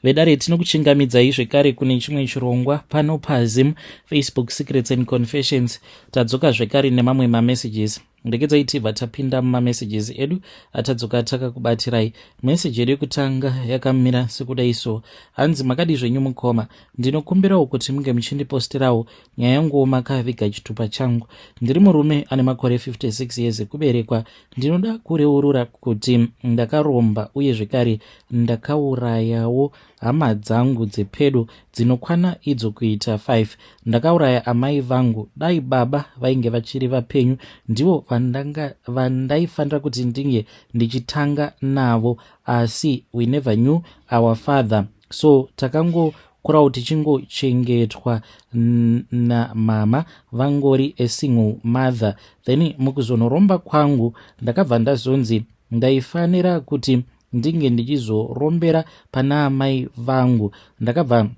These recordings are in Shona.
vedare tinokuchingamidzai zvekare kune chimwe chirongwa pano paZim Facebook Secrets and Confessions. Tadzoka zvekare nemamwe mamessages. Ndegedzai tibva tapinda mumamessages edu atadzoka takakubatirai. Message yedu yekutanga yakamira sekudai so: hanzi makadi zvenyu mukoma, ndinokumbirawo kuti munge muchindiposterawo nyaya yangu makaviga chitupa changu. Ndiri murume ane makore 56 years ekuberekwa. Ndinoda kureurura kuti ndakaromba uye zvekare ndakaurayawo hama dzangu dzepedo dzinokwana idzo kuita 5. Ndakauraya amai vangu. Dai baba vainge vachiri vapenyu, ndivo vandaifanira kuti ndinge ndichitanga navo, asi we never knew our father, so takangokurawo tichingochengetwa namama vangori a single mother. Then mukuzonoromba kwangu ndakabva ndazonzi ndaifanira kuti ndinge ndichizorombera pana amai vangu. Ndakabva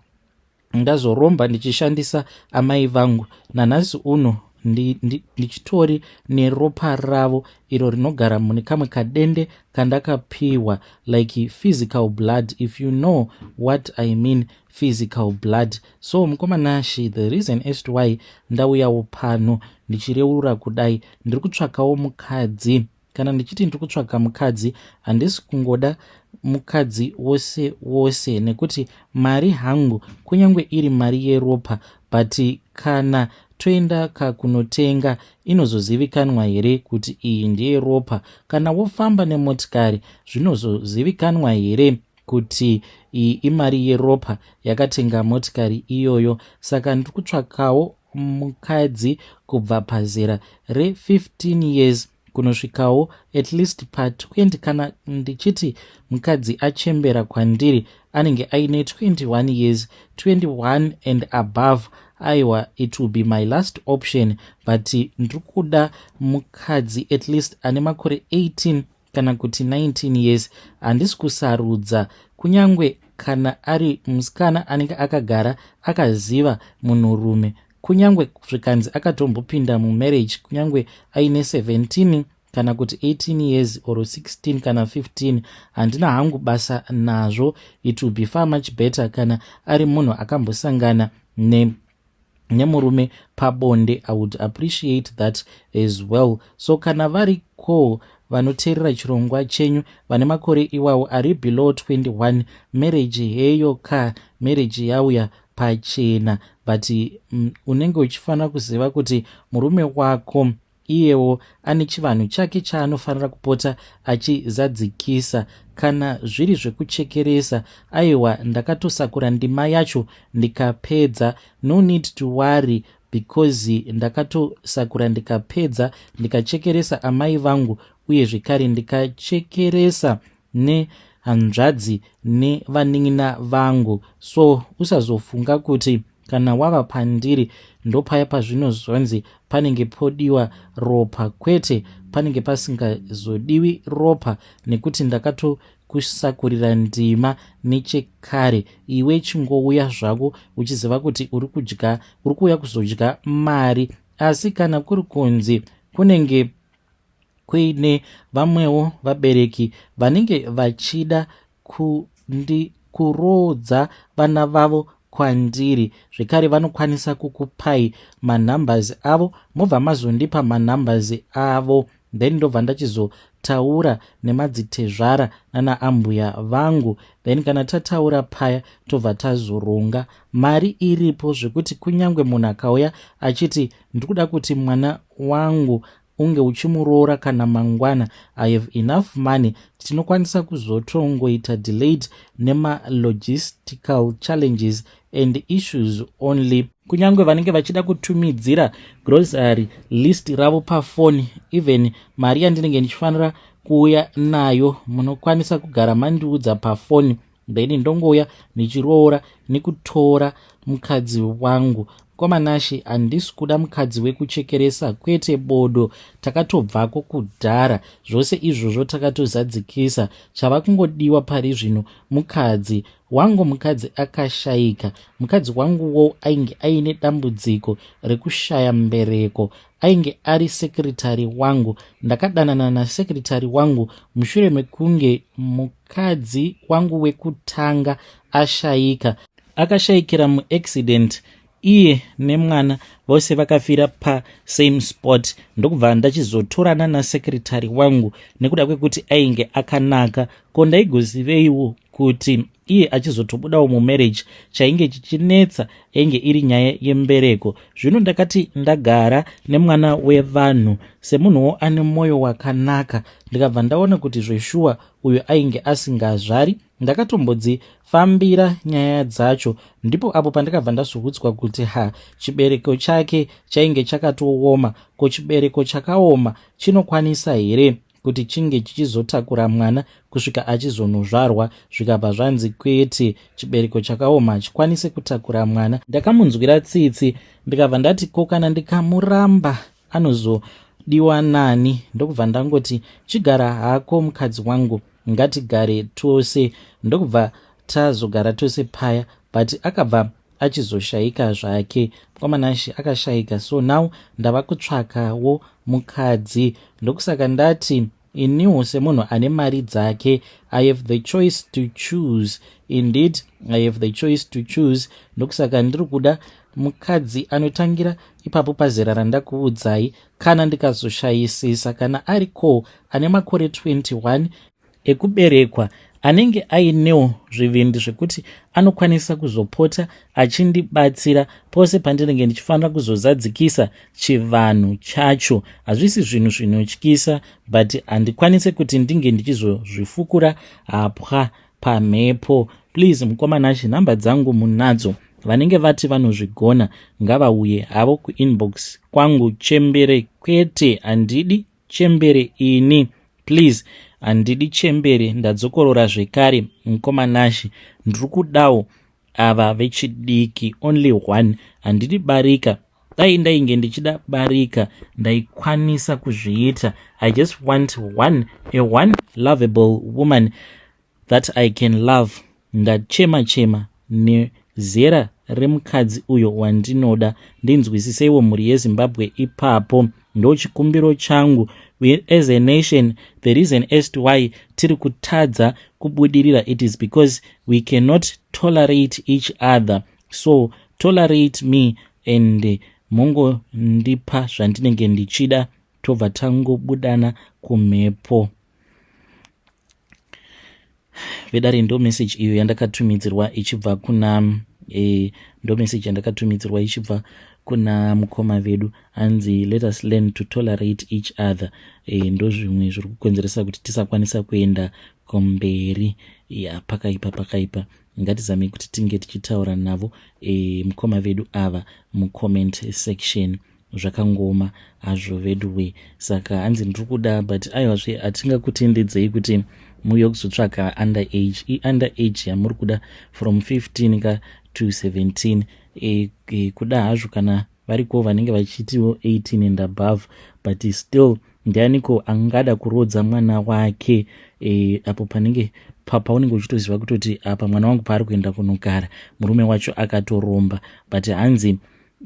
ndazoromba ndichishandisa amai vangu. Nanhasi uno ndichitori neropa ravo iro rinogara mune kamwe kadende kandakapiwa, like physical blood, if you know what I mean, physical blood. So mukomanashi, the reason as to why ndauyawo pano ndichireurura kudai, ndiri kutsvakawo mukadzi. Kana ndichiti ndiri kutsvaka mukadzi, handisi kungoda mukadzi wose wose, nekuti mari hangu kunyange iri mari yeropa, but kana toenda kakunotenga inozozivikanwa here kuti iyi ndiye ropa. Kana wofamba nemotikari zvinozozivikanwa here kuti iyi imari yeropa yakatenga motikari iyoyo. Saka ndiri kutsvakawo mukadzi kubva pazera re15 years kunosvikawo at least pa20. Kana ndichiti mukadzi achembera kwandiri anenge aine 21 years, 21 and above, aiwa, it will be my last option. But ndiri kuda mukadzi at least ane makore 18 kana kuti 19 years. Handisi kusarudza, kunyange kana ari musikana anenge akagara akaziva munhurume, kunyange zvikanzi akatombopinda mumarriage kunyange aine 17 kana kuti 18 years or 16 kana 15, handina hangu basa nazvo. It will be far much better kana ari munhu akambosangana nemurume pabonde. I would appreciate that as well. So kana variko vanoteerera chirongwa chenyu vane makore iwawo ari below 21, marriage heyo ka marriage yauya pachena, but unenge uchifanira kuziva kuti murume wako iyewo ane chivanhu chake chaanofanira kupota achizadzikisa. Kana zviri zvekuchekeresa, aiwa, ndakatosakura ndima yacho ndikapedza, no need to worry, because ndakatosakura ndikapedza ndikachekeresa amai vangu uye zvekare ndikachekeresa nehanzvadzi nevanin'ina vangu. So usazofunga kuti kana wava pandiri ndopaya pazvinozonzi panenge podiwa ropa. Kwete, panenge pasingazodiwi ropa, nekuti ndakatokusakurira ndima nechekare. Iwe chingouya zvako uchiziva kuti uri kuuya kuzodya mari. Asi kana kuri kunzi kunenge kuine vamwewo vabereki vanenge vachida kurodza vana vavo kwandiri, zvekare vanokwanisa kukupai manumbers avo, mobva mazondipa manumbers avo, then ndobva ndachizotaura nemadzitezvara nana ambuya vangu. Then kana tataura paya tobva tazoronga. Mari iripo zvekuti kunyange munhu akauya achiti ndikuda kuti mwana wangu unge uchimuroora kana mangwana, I have enough money, tinokwanisa kuzotongoita delayed nema-logistical challenges and issues only. Kunyange vanenge vachida kutumidzira grocery list ravo pafoni, even mari yandinenge ndichifanira kuuya nayo, munokwanisa kugara mandiudza pafoni, then ndongouya nichiroora nekutora mukadzi wangu. Komanashi, handisi kuda mukadzi wekuchekeresa, kwete bodo, takatobvako kudhara. Zvose izvozvo takatozadzikisa. Chava kungodiwa pari zvino mukadzi wangu. Mukadzi akashayika. Mukadzi wangu wo ainge aine dambudziko rekushaya mbereko. ainge ari sekretari wangu. Ndakadanana nasekretari wangu mushure mekunge mukadzi wangu wekutanga ashayika. Akashayikira muaccident, iye nemwana vose vakafira pasame spot. Ndokubva ndachizotorana nasekretari wangu nekuda kwekuti ainge akanaka. Ko ndaigoziveiwo kuti iye achizotobudawo mumarriage chainge chichinetsa ainge iri nyaya yembereko. Zvino ndakati ndagara nemwana wevanhu semunhuwo ane mwoyo wakanaka, ndikabva ndaona kuti zveshuwa uyo ainge asingazvari. Ndakatombodzifambira nyaya dzacho, ndipo apo pandakabva ndazokudzwa kuti chibereko chake chainge chakatooma. Ko chibereko chakaoma chinokwanisa here kuti chinge chichizotakura mwana kusvika achizonozvarwa? Zvikabva zvanzi kwete, chibereko chakaoma hachikwanisi kutakura mwana. Ndakamunzwira tsitsi ndikabva ndati ko kana ndikamuramba anozodiwa nani. Ndokubva ndangoti chigara hako mukadzi wangu, ngatigare tose. Ndokubva tazogara tose paya, but akabva achizoshayika zvake. Mukomanashi akashayika, so now ndava kutsvakawo mukadzi. Ndokusaka ndati iniwo semunhu ane mari dzake, I have the choice to choose. Indeed, I have the choice to choose. Ndokusaka ndiri kuda mukadzi anotangira ipapo pazera randakuudzai. Kana ndikazoshayisisa, kana ariko ane makore 21 ekuberekwa, anenge ainewo zvivindi zvekuti anokwanisa kuzopota achindibatsira pose pandinenge ndichifanira kuzozadzikisa chivanhu chacho. Hazvisi zvinhu zvinotyisa, but handikwanise kuti ndinge ndichizozvifukura hapwa pamhepo. Please mukomanashi, nhamba dzangu munadzo. Vanenge vati vanozvigona ngavauye havo kuinbox kwangu. Chembere kwete, handidi chembere ini. Please, handidi chembere. Ndadzokorora zvekare mukomanashi, ndiri kudawo ava vechidiki, only one. Handidi barika. Dai ndainge ndichida barika ndaikwanisa kuzviita. I just want a one lovable woman that I can love. Ndachema nezera remukadzi uyo wandinoda. Ndinzwisiseiwo mhuri yeZimbabwe ipapo. Ndo chikumbiro changu. As a nation, the reason as to why tiri kutadza kubudirira, it is because we cannot tolerate each other. So tolerate me and mungo ndipa zvandinenge ndichida, tobva tangobudana kumhepo. Vedare ndo message iyo yandakatumidzirwa ichibva kuna ndo message yandakatumidzirwa ichibva kuna mukoma vedu, anzi let us learn to tolerate each other. Ndo zvimwe zviri kukonzeresa kuti tisakwanisa kuenda kumberi. Pakaipa ngatizame kuti tinge tichitaura navo mukoma vedu ava mucomment section. Zvakangoma hazvo vedu we. Saka hanzi ndiri kuda, but aiwazve hatingakutendedzei kuti muye kuzotsvaka underage. Underage yamuri kuda from 15 to 17. Kuda hazvo kana variko vanenge vachitiwo 18 and above, but still ndianiko angada kurodza mwana wake apo panenge paunenge uchitoziva kutoti apa mwana wangu paari kuenda kunogara murume wacho akatoromba. But hanzi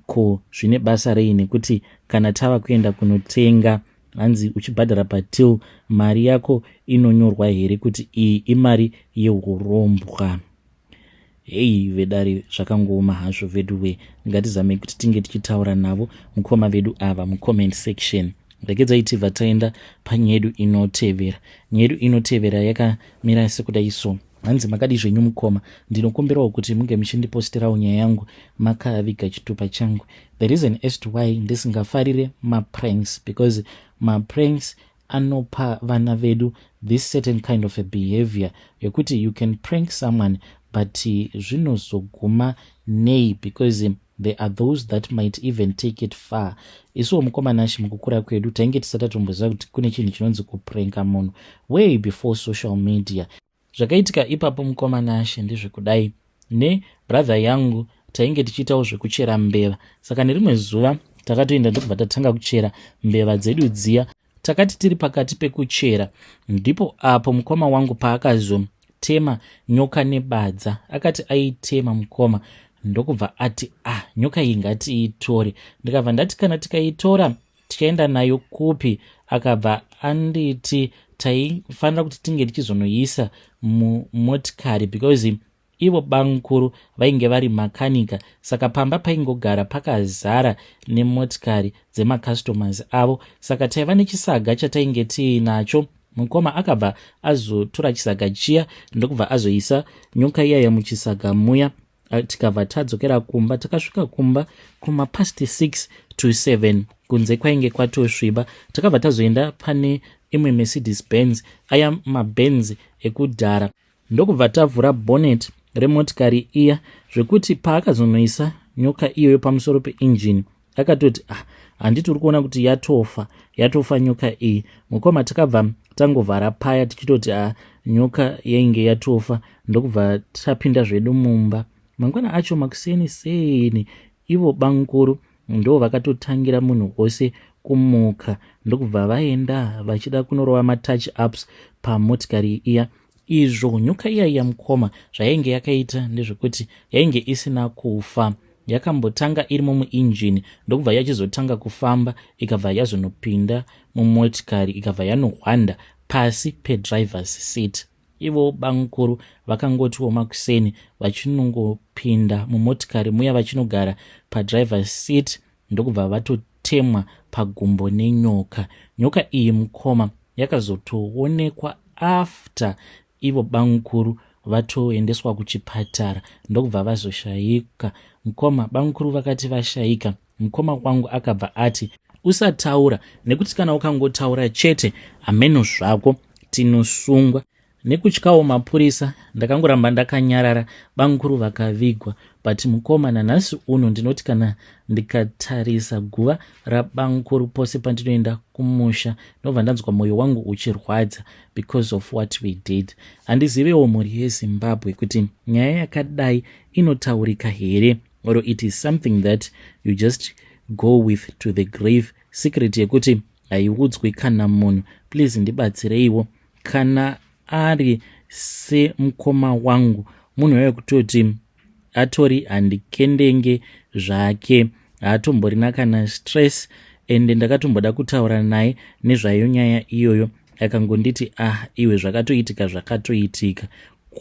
ko zvine basa rei nekuti kana tava kuenda kunotenga, hanzi uchibhadhara patil, mari yako inonyorwa here kuti iyi imari yeurombwa. Hei vedare, zvakangoma hazvo vedu we. Ngatizame kuti tinge tichitaura navo mukoma vedu ava mucomment section. Regedzai tibva taenda panyedu inotevera. Nyedu inotevera yakamira sekudai so. Hanzi makadi zvenyu mukoma, ndinokumbirawo kuti munge muchindipostirawo nyaya yangu makaviga chitupa changu. The reason as to why ndisingafarire mapranks, because mapranks anopa vana vedu this certain kind of a behavior yekuti you can prank someone but zvinozoguma nei, because there are those that might even take it far. Isuwo mukomanashi mukukura kwedu tainge tisatatomboziva kuti kune chinhu chinonzi kupranka munhu way before social media. Zvakaitika ipapo mukomanashi ndezvekudai nebrother yangu tainge tichiitawo zvekuchera mbeva. Saka nerimwe zuva takatoenda ndokubva tatanga kuchera mbeva dzedu dziya. Takati tiri pakati pekuchera, ndipo apo mukoma wangu paakazotema nyoka nebadza. Akati aitema mukoma, ndokubva ati nyoka iyi ngatiitore. Ndikabva ndati kana tikaitora tichaenda nayo kupi? Akabva anditi taifanira kuti tinge tichizonoisa mumotikari because ivo bamukuru vainge vari makanika, saka pamba paingogara pakazara nemotikari dzemakastomers avo, saka taiva nechisaga chatainge tiinacho. Mukoma akabva azotora chisaga chiya ndokubva azoisa nyoka iyaya muchisaga muya. Tikabva tadzokera kumba. Takasvika kumba kuma past 6 to 7 kunze kwainge kwatosviba. Takabva tazoenda pane imwe Mercedes Benz, aya mabenz ekudhara, ndokubva tavhura bonnet remotikari iya, zvekuti paakazonoisa nyoka iyoyo pamusoro peinjini akatoti handiti uri kuona kuti yatofa nyoka iyi. Mukoma takabva tangovhara paya tichitoti nyoka yainge yatofa, ndokubva tapinda zvedu mumba. Mangwana acho makuseni ivo banguru ndo vakatotangira munhu wose kumuka, ndokubva vaenda vachida kunorova matouch ups pamotikari iya. Izvo nyoka iya mukoma zvainge yakaita ndezvekuti yainge isina kufa, yakambotanga irimo muinjini ndokubva yachizotanga kufamba, ikabva yazonopinda mumotikari, ikabva yanohwanda pasi pedriver's seat. Ivo bamukuru vakangotiwo makuseni vachinongopinda mumotikari muya vachinogara padriver's seat, ndokubva vatotemwa pagumbo nenyoka. Nyoka iyi mukoma yakazotoonekwa after ivo bamukuru vatoendeswa kuchipatara, ndokubva vazoshayika. Mukoma bamukuru vakati vashayika, mukoma wangu akabva ati usataura, nekuti kana ukangotaura chete ameno zvako tinosungwa. Nekutyawo mapurisa ndakangoramba ndakanyarara, bamukuru vakavigwa. But mukoma nanhasi uno ndinoti kana ndikatarisa guva rabamukuru pose pandinoenda kumusha ndobva ndanzwa mwoyo wangu uchirwadza because of what we did. Handizivewo mhuri yeZimbabwe kuti nyaya yakadai inotaurika here, or it is something that you just go with to the grave. Secret yekuti haiudzwi kana munhu. Please ndibatsireiwo. Kana ari semukoma wangu munhu wekutoti atori handikendenge zvake, haatomborina kana stress, ende ndakatomboda kutaura naye nezvayo nyaya iyoyo, akangonditi iwe zvakatoitika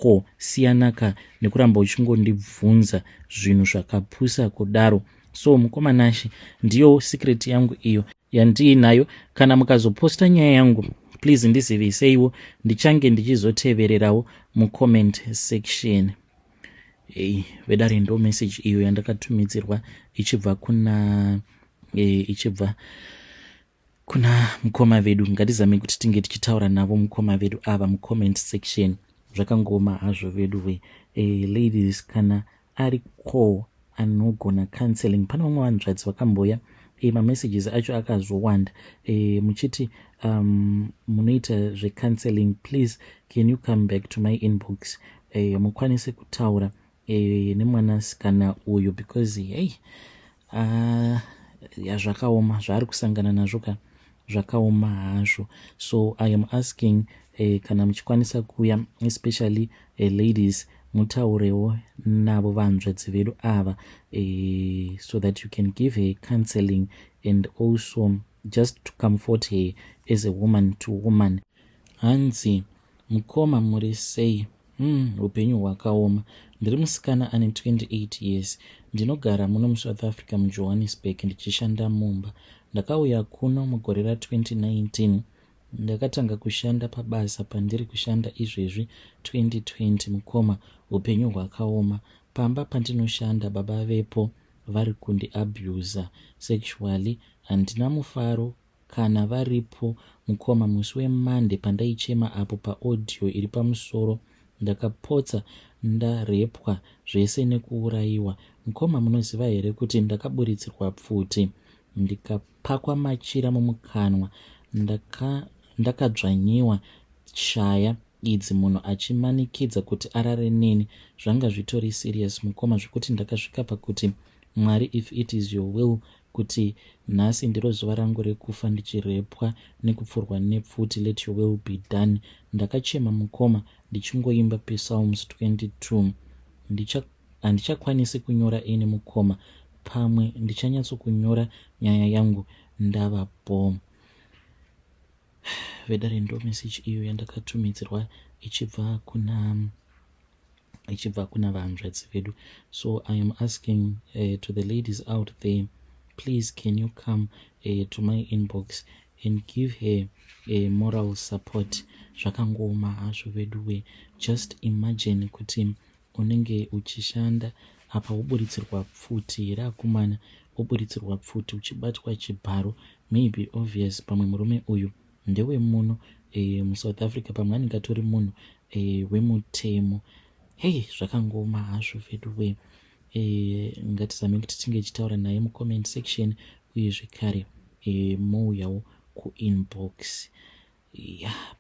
ko siyanaka nekuramba uchingondibvunza zvinhu zvakapusa kudaro. So mukoma Nashi, ndiyo secret yangu iyo yandiinayo. Kana mukazoposta nyaya yangu please ndiziviseiwo, ndichange ndichizotevererawo mucomment section. Vedare ndo message iyo yandakatumidzirwa ichibva kuna mukoma vedu. Ngatizame kuti tinge tichitaura navo mukoma vedu ava mucomment section. Zvakangoma hazvo vedu ladies, kana ari call anogona counseling. Pane vamwe vanzvadzi vakamboya mamessages acho akazowanda muchiti munoita zvecounseling, please can you come back to my inbox mukwanise kutaura nemwanasikana uyu because zvakaoma zvaari kusangana nazvo zvakaoma hazvo. So I am asking kana muchikwanisa kuya, especially ladies, mutaurewo navo vanzvadzi vedu ava so that you can give her counseling and also just to comfort her as a woman to woman. Hanzi mukoma muri sei? Upenyu hwakaoma. Ndiri musikana ane 28 years. Ndinogara muno muSouth Africa muJohannesburg ndichishanda mumba. Ndakauya kuno mugore ra2019. Ndakatanga kushanda pabasa pandiri kushanda izvezvi 2020. Mukoma upenyu hwakaoma. Pamba pandinoshanda baba vepo vari kundiabusa sexually. Handina mufaro kana varipo mukoma. Musi weMonday pandaichema apo paaudio iri pamusoro ndakapotsa ndarepwa zvese nekuurayiwa. Mukoma munoziva here kuti ndakaburitsirwa pfuti, ndikapakwa machira mumukanwa, ndakadzvanyiwa shaya idzi munhu achimanikidza kuti arare neni. Zvanga zvitori serious mukoma, zvekuti ndakasvika pakuti Mwari, if it is your will kuti nhasi ndiro zuva rangu rekufa ndichirepwa nekupfurwa nepfuti, let your will be done. Ndakachema mukoma ndichingoimba Psalms 22. Handichakwanisi kunyora ini mukoma, pamwe ndichanyatsokunyora nyaya yangu ndavapo. Vedare ndo message iyo yandakatumidzirwa ichibva kuna vahanzvadzi vedu. So I am asking to the ladies out there, please can you come to my inbox and give her a moral support. Zvakangoma hazvo veduwe, just imagine kuti unenge uchishanda apa uburitsirwa pfuti here akomana, uburitsirwa pfuti uchibatwa chibharo, maybe obvious pamwe murume uyu ndewe muno muSouth Africa, pamwe anenge atori munhu wemutemo. Hey, zvakangoma hazvo veduwe. Ngatizame kuti tinge chitaura naye mucomment section uye zvekare mouyawo kuinbox.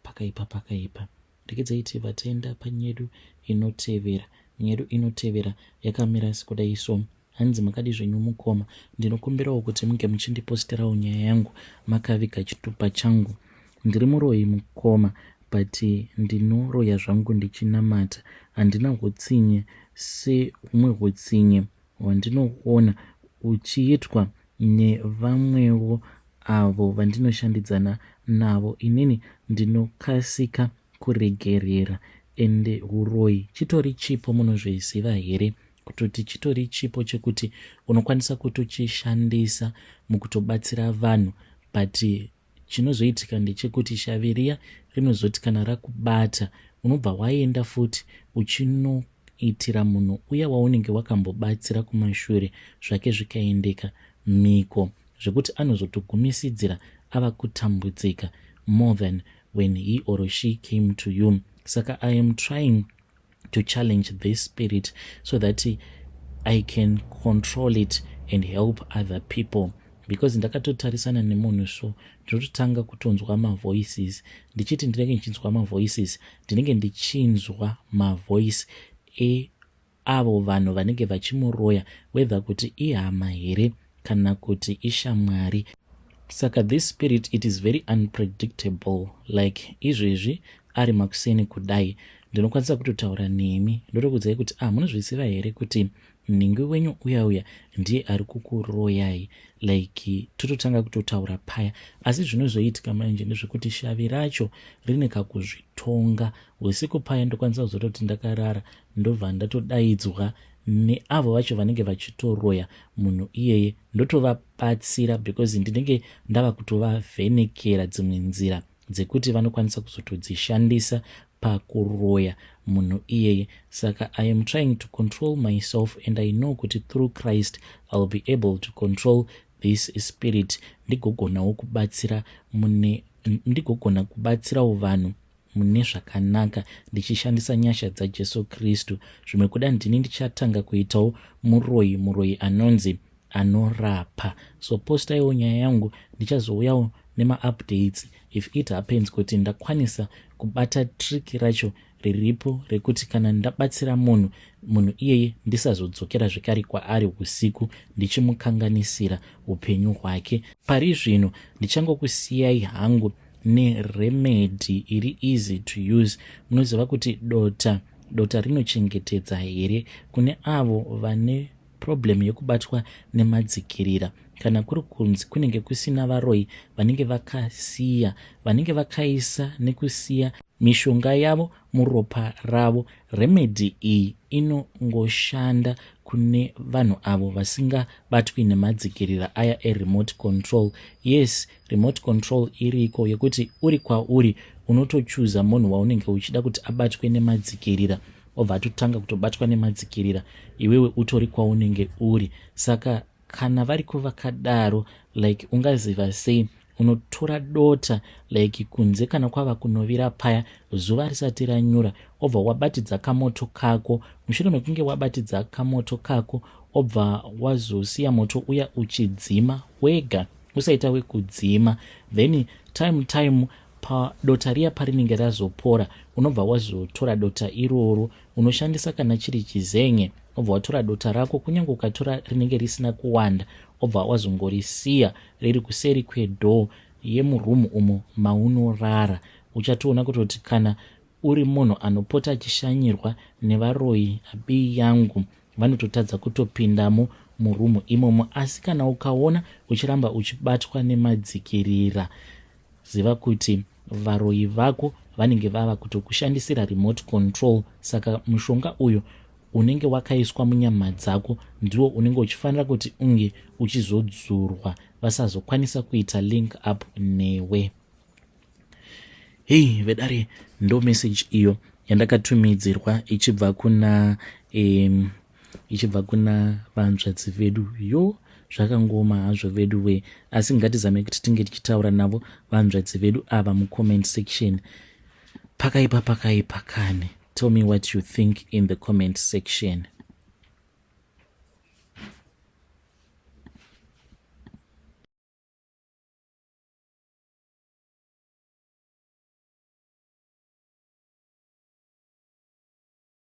Pakaipa ndikidzaiti vatenda panyedu inotevera. Nyedu inotevera yakamira sekudai so. Hanzi makadi zvenyu mukoma, ndinokumbirawo kuti munge muchindiposterawo nyaya yangu makaviga chitupa changu. Ndiri muroyi mukoma, but ndinoroya zvangu ndichinamata. Handina hutsinye seumwe hutsinye hwandinoona uchiitwa nevamwewo avo vandinoshandidzana navo. Inini ndinokasika kuregerera, ende uroyi chitori chipo munozviziva here, kutoti chitori chipo chekuti unokwanisa kutochishandisa mukutobatsira vanhu, but chinozoitika ndechekuti shaviriya rinozoti kana rakubata unobva waenda futi uchinoitira munhu uya waunenge wakambobatsira kumashure zvake zvikaendeka miko, zvekuti anozotogumisidzira ava kutambudzika more than when he or she came to you. Saka I am trying to challenge this spirit so that I can control it and help other people, because ndakatotarisana nemunhu so ndinototanga kutonzwa mavoices. Ndichiti ndinenge ndichinzwa mavoices, ndinenge ndichinzwa mavoice avo vanhu vanenge vachimuroya, whether kuti ihama here kana kuti ishamwari. Saka this spirit, it is very unpredictable. Like izvezvi ari makuseni kudai ndinokwanisa kutotaura nemi ndotokudzai kuti munozviziva here kuti mningi wenyu uya ndiye ari kukuroyai, like tototanga kutotaura paya. Asi zvinozoitika manje ndezvekuti shavi racho rine kakuzvitonga. Usiku paya ndokwanisa kuzototi ndakarara ndobva ndatodaidzwa neavo vacho vanenge vachitoroya munhu iyeye, ndotovabatsira because ndinenge ndava kutovavhenekera dzimwe nzira dzekuti vanokwanisa kuzotodzishandisa pakuroya munhu iyeye. Saka I am trying to control myself, and I know kuti through Christ I'll be able to control this spirit, ndigogonawo kubatsirawo vanhu mune zvakanaka ndichishandisa nyasha dzaJesu Kristu. Zvimwe kuda ndini ndichatanga kuitawo muroyi anonzi anorapa. So postaiwo nyaya yangu, ndichazouyawo nema-updates if it happens kuti ndakwanisa kubata trick racho riripo rekuti kana ndabatsira munhu iyeye ndisazodzokera zvekare kwaari usiku ndichimukanganisira upenyu hwake. Pari zvino ndichangokusiyai hangu neremedi iri easy to use. Munoziva kuti dota rinochengetedza here kune avo vane problem yekubatwa nemadzikirira, kana kuri kunzi kunenge kusina varoyi vanenge vakaisa nekusiya mishonga yavo muropa ravo. Remedi iyi inongoshanda kune vanhu avo vasingabatwi nemadzikirira aya eremote control. Yes, remote control iriko yekuti uri kwauri unotochuza munhu waunenge uchida kuti abatwe nemadzikirira, obva atotanga kutobatwa nemadzikirira iwewe utori kwaunenge uri. Saka kana variko vakadaro, like ungaziva sei, unotora dota like kunze kana kwava kunovira paya zuva risati ranyura, obva wabatidza kamoto kako. Mushure mekunge wabatidza kamoto kako, obva wazosiya moto uya uchidzima wega, usaita wekudzima, then time dota riya parinenge razopora unobva wazotora dota iroro unoshandisa kana chiri chizenye. Obva watora dota rako, kunyange ukatora rinenge risina kuwanda, obva wazongorisiya riri kuseri kwedhoo yemurumu umo maunorara. Uchatoona kutoti kana uri munhu anopota achishanyirwa nevaroyi abii yangu, vanototadza kutopindamo murumu imomo. Asi kana ukaona uchiramba uchibatwa nemadzikirira, ziva kuti varoyi vako vanenge vava kutokushandisira remote control. Saka mushonga uyu unenge wakaiswa munyama dzako ndiwo unenge uchifanira kuti unge uchizodzurwa vasazokwanisa kuita link up newe. Hei vedare, ndo message iyo yandakatumidzirwa ichibva kuna vanzvadzi vedu. Yo, zvakangoma hazvo vedu we, asi ngatizame kuti tinge tichitaura navo vanzvadzi vedu ava mucomment section. Pakaipa kane. Tell me what you think in the comment section.